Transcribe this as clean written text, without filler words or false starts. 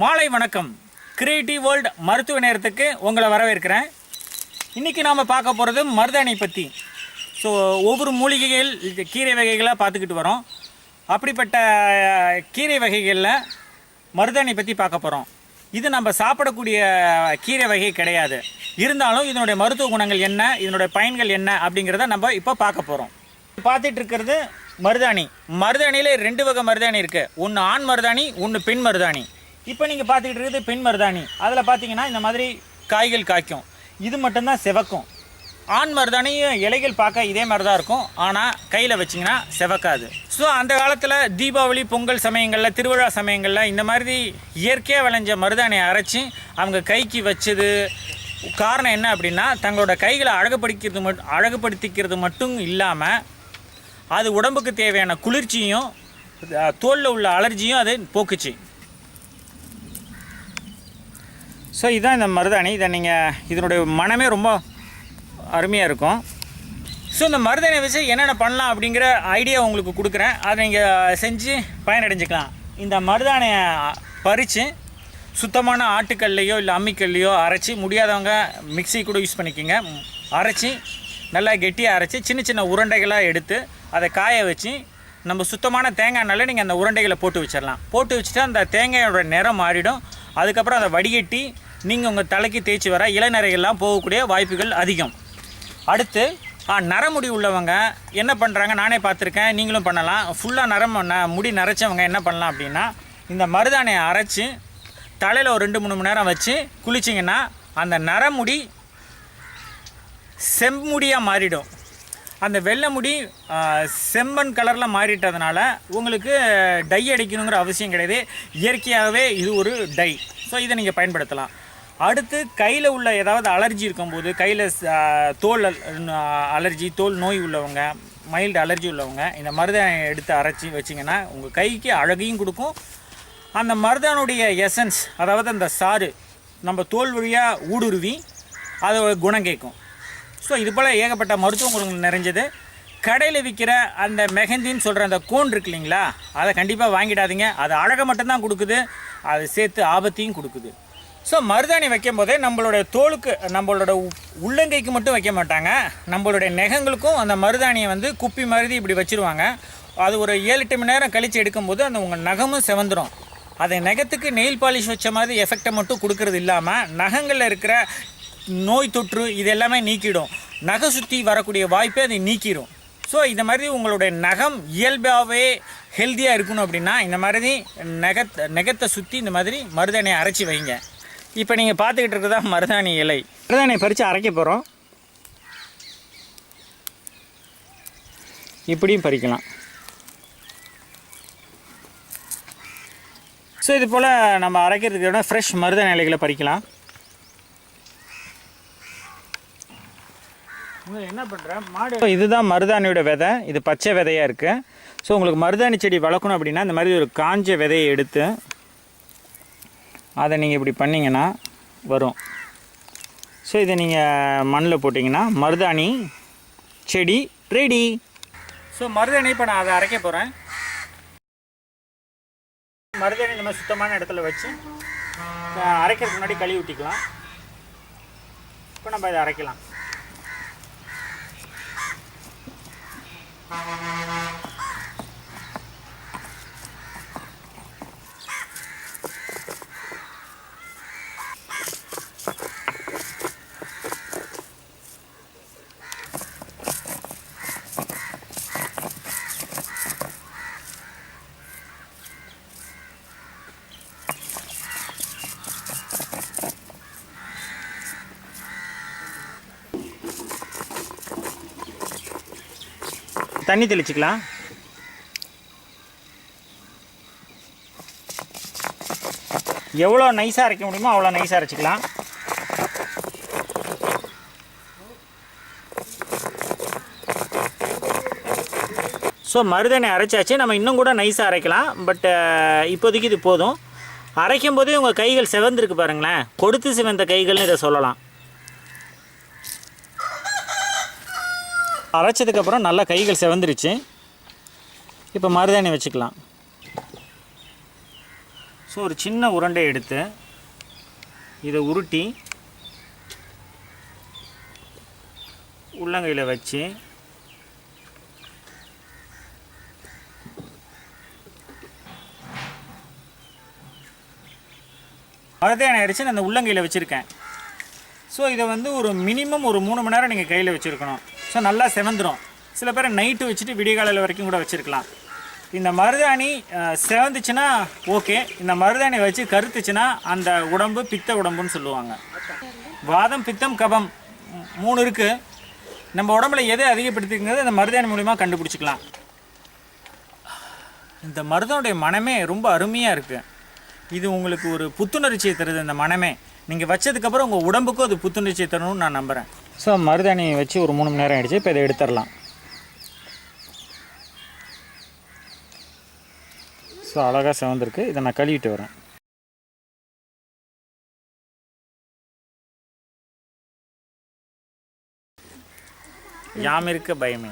மாலை வணக்கம். Creative world மருத்துவ நேரத்துக்கு உங்களை வரவேற்கிறேன். இன்றைக்கி நாம் பார்க்க போகிறது மருதாணி பற்றி. ஸோ ஒவ்வொரு மூலிகைகள் கீரை வகைகளாக பார்த்துக்கிட்டு வரோம். அப்படிப்பட்ட கீரை வகைகளில் மருதாணி பற்றி பார்க்க போகிறோம். இது நம்ம சாப்பிடக்கூடிய கீரை வகை கிடையாது. இருந்தாலும் இதனுடைய மருத்துவ குணங்கள் என்ன, இதனுடைய பயன்கள் என்ன அப்படிங்கிறத நம்ம இப்போ பார்க்க போகிறோம். பார்த்துட்டு இருக்கிறது மருதாணி. மருதாணியில் 2 வகை மருதாணி இருக்குது. ஒன்று ஆண் மருதாணி, ஒன்று பெண் மருதாணி. இப்போ நீங்கள் பார்த்துக்கிட்டு இருக்கிறது பெண் மருதாணி. அதில் பார்த்தீங்கன்னா இந்த மாதிரி காய்கள் காய்க்கும். இது மட்டும்தான் சிவக்கும். ஆண் மருதாணியும் இலைகள் பார்க்க இதே மாதிரி தான் இருக்கும், ஆனால் கையில் வச்சிங்கன்னா சிவக்காது. ஸோ அந்த காலத்தில் தீபாவளி, பொங்கல் சமயங்களில், திருவிழா சமயங்களில் இந்த மாதிரி இயற்கையாக விளைஞ்ச மருதாணியை அரைச்சி அவங்க கைக்கு வச்சது காரணம் என்ன அப்படின்னா, தங்களோட கைகளை அழகுபடுத்திக்கிறது மட்டும் இல்லாமல் அது உடம்புக்கு தேவையான குளிர்ச்சியும் தோலில் உள்ள அலர்ஜியும் அது போக்குச்சு. ஸோ இதுதான் இந்த மருதாணி. இதை நீங்கள் இதனுடைய மனமே ரொம்ப அருமையாக இருக்கும். ஸோ இந்த மருதாணியை வச்சு என்னென்ன பண்ணலாம் அப்படிங்கிற ஐடியா உங்களுக்கு கொடுக்குறேன். அதை நீங்கள் செஞ்சு பயனடைஞ்சிக்கலாம். இந்த மருதாணியை பறித்து சுத்தமான ஆட்டுக்கல்லையோ இல்லை அம்மிக்கல்லையோ அரைச்சி, முடியாதவங்க மிக்ஸி கூட யூஸ் பண்ணிக்கோங்க. அரைச்சி நல்லா கெட்டியாக அரைச்சி சின்ன சின்ன உருண்டைகளாக எடுத்து அதை காய வச்சு நம்ம சுத்தமான தேங்காய்னால நீங்கள் அந்த உருண்டைகளை போட்டு வச்சிடலாம். போட்டு வச்சுட்டு அந்த தேங்காயோட நிறம் மாறிடும். அதுக்கப்புறம் அதை வடிகட்டி நீங்கள் உங்கள் தலைக்கு தேய்ச்சி வர இளநரைகள்லாம் போகக்கூடிய வாய்ப்புகள் அதிகம். அடுத்து நரமுடி உள்ளவங்க என்ன பண்ணுறாங்க, நானே பார்த்துருக்கேன், நீங்களும் பண்ணலாம். ஃபுல்லாக முடி நரைச்சவங்க என்ன பண்ணலாம் அப்படின்னா, இந்த மருதாணியை அரைச்சி தலையில் ஒரு 2-3 மணி நேரம் வச்சு குளிச்சிங்கன்னா அந்த நரமுடி செம்முடியாக மாறிடும். அந்த வெள்ளை முடி செம்மண் கலரில் மாறிட்டதுனால உங்களுக்கு டை அடிக்கணுங்கிற அவசியம் கிடையாது. இயற்கையாகவே இது ஒரு டை. ஸோ இதை நீங்கள் பயன்படுத்தலாம். அடுத்து கையில் உள்ள ஏதாவது அலர்ஜி இருக்கும்போது, கையில் தோல் அலர்ஜி, தோல் நோய் உள்ளவங்க, மைல்டு அலர்ஜி உள்ளவங்க இந்த மருதாணி எடுத்து அரைச்சி வச்சிங்கன்னா உங்கள் கைக்கு அழகையும் கொடுக்கும். அந்த மருதானுடைய எசன்ஸ், அதாவது அந்த சாறு நம்ம தோல் வழியாக ஊடுருவி அதோட குணம் கேட்கும். ஸோ இது போல் ஏகப்பட்ட மருத்துவ குணங்கள் நிறைஞ்சது. கடையில் விற்கிற அந்த மெஹந்தின்னு சொல்கிற அந்த கோன் இருக்கு இல்லைங்களா, அதை கண்டிப்பாக வாங்கிடாதீங்க. அது அழகை மட்டும்தான் கொடுக்குது, அது சேர்த்து ஆபத்தையும் கொடுக்குது. ஸோ மருதாணி வைக்கும் போதே நம்மளுடைய தோலுக்கு, நம்மளோட உள்ளங்கைக்கு மட்டும் வைக்க மாட்டாங்க, நம்மளுடைய நெகங்களுக்கும் அந்த மருதாணியை குப்பி மாதிரி இப்படி வச்சுருவாங்க. அது ஒரு 7-8 மணி நேரம் கழித்து எடுக்கும்போது அந்த உங்கள் நகமும் செவந்துடும். அதை நகத்துக்கு நெயில் பாலிஷ் வச்ச மாதிரி எஃபெக்டை மட்டும் கொடுக்கறது இல்லாமல் நகங்களில் இருக்கிற நோய் தொற்று இது எல்லாமே நீக்கிடும். நகை சுற்றி வரக்கூடிய வாய்ப்பை அதை நீக்கிடும். ஸோ இந்த மாதிரி உங்களுடைய நகம் இயல்பாகவே ஹெல்த்தியாக இருக்கணும் அப்படின்னா இந்த மாதிரி நகத்தை சுற்றி இந்த மாதிரி மருதாணியை அரைச்சி வைங்க. இப்போ நீங்கள் பார்த்துக்கிட்டு இருக்கிறதா மருதாணி இலை. மருதாணியை பறித்து அரைக்க போகிறோம். இப்படியும் பறிக்கலாம். ஸோ இது போல் நம்ம அரைக்கிறதுக்கு விட ஃப்ரெஷ் மருதாணி இலைகளை பறிக்கலாம். என்ன பண்ணுறேன், இதுதான் மருதாணியோட விதை. இது பச்சை விதையாக இருக்குது. ஸோ உங்களுக்கு மருதாணி செடி வளர்க்கணும் அப்படின்னா இந்த மாதிரி ஒரு காஞ்ச விதையை எடுத்து அதை நீங்கள் இப்படி பண்ணிங்கன்னா வரும். ஸோ இதை நீங்கள் மண்ணில் போட்டிங்கன்னா மருதாணி செடி ரெடி. ஸோ மருதாணி இப்போ நான் அதை அரைக்க போகிறேன். மருதாணி இந்த மாதிரி சுத்தமான இடத்துல வச்சு அரைக்கிறதுக்கு முன்னாடி கழுவி ஊற்றிக்கலாம். இப்போ நம்ம இதை அரைக்கலாம். தண்ணி தெளிச்சிக்கலாம். எவ்வளோ நைஸாக அரைக்க முடியுமோ அவ்வளோ நைஸாக அரைச்சிக்கலாம். ஸோ மருதாணி அரைச்சாச்சு. நம்ம இன்னும் கூட நைஸாக அரைக்கலாம். பட் இப்போதைக்கு இது போதும். அரைக்கும் போதே உங்கள் கைகள் செவந்திருக்கு பாருங்களேன். கொடுத்து சிவந்த கைகள்னு இதை சொல்லலாம். அரைச்சதுக்கப்புறம் நல்லா கைகள் செவந்துருச்சு. இப்போ மருதாணி வச்சுக்கலாம். ஸோ ஒரு சின்ன உருண்டை எடுத்து இதை உருட்டி உள்ளங்கையில் வச்சு மருதாணி அரைச்சி நான் அந்த உள்ளங்கையில் வச்சுருக்கேன். ஸோ இதை வந்து ஒரு மினிமம் ஒரு 3 மணி நேரம் நீங்கள் கையில் வச்சுருக்கணும். ஸோ நல்லா செவந்துடும். சில பேர் நைட்டு வச்சுட்டு விடிய காலையில் வரைக்கும் கூட வச்சுருக்கலாம். இந்த மருதாணி செவந்துச்சுன்னா ஓகே. இந்த மருதாணி வச்சு கருத்துச்சுன்னா அந்த உடம்பு பித்த உடம்புன்னு சொல்லுவாங்க. வாதம், பித்தம், கபம் 3 இருக்குது. நம்ம உடம்புல எதை அதிகப்படுத்திக்கிறது இந்த மருதாணி மூலிமா கண்டுபிடிச்சிக்கலாம். இந்த மருதானுடைய மனமே ரொம்ப அருமையாக இருக்குது. இது உங்களுக்கு ஒரு புத்துணர்ச்சியை தருது. இந்த மனமே நீங்கள் வச்சதுக்கப்புறம் உங்கள் உடம்புக்கும் அது புத்துணர்ச்சியை தரணும்னு நான் நம்புகிறேன். ஸோ மருதாணி வச்சு ஒரு 3 மணி நேரம் ஆகிடுச்சு. இப்போ இதை எடுத்துடலாம். ஸோ அழகாக செவந்திருக்கு. இதை நான் கழுவிட்டு வரேன். யாம் இருக்க பயமே.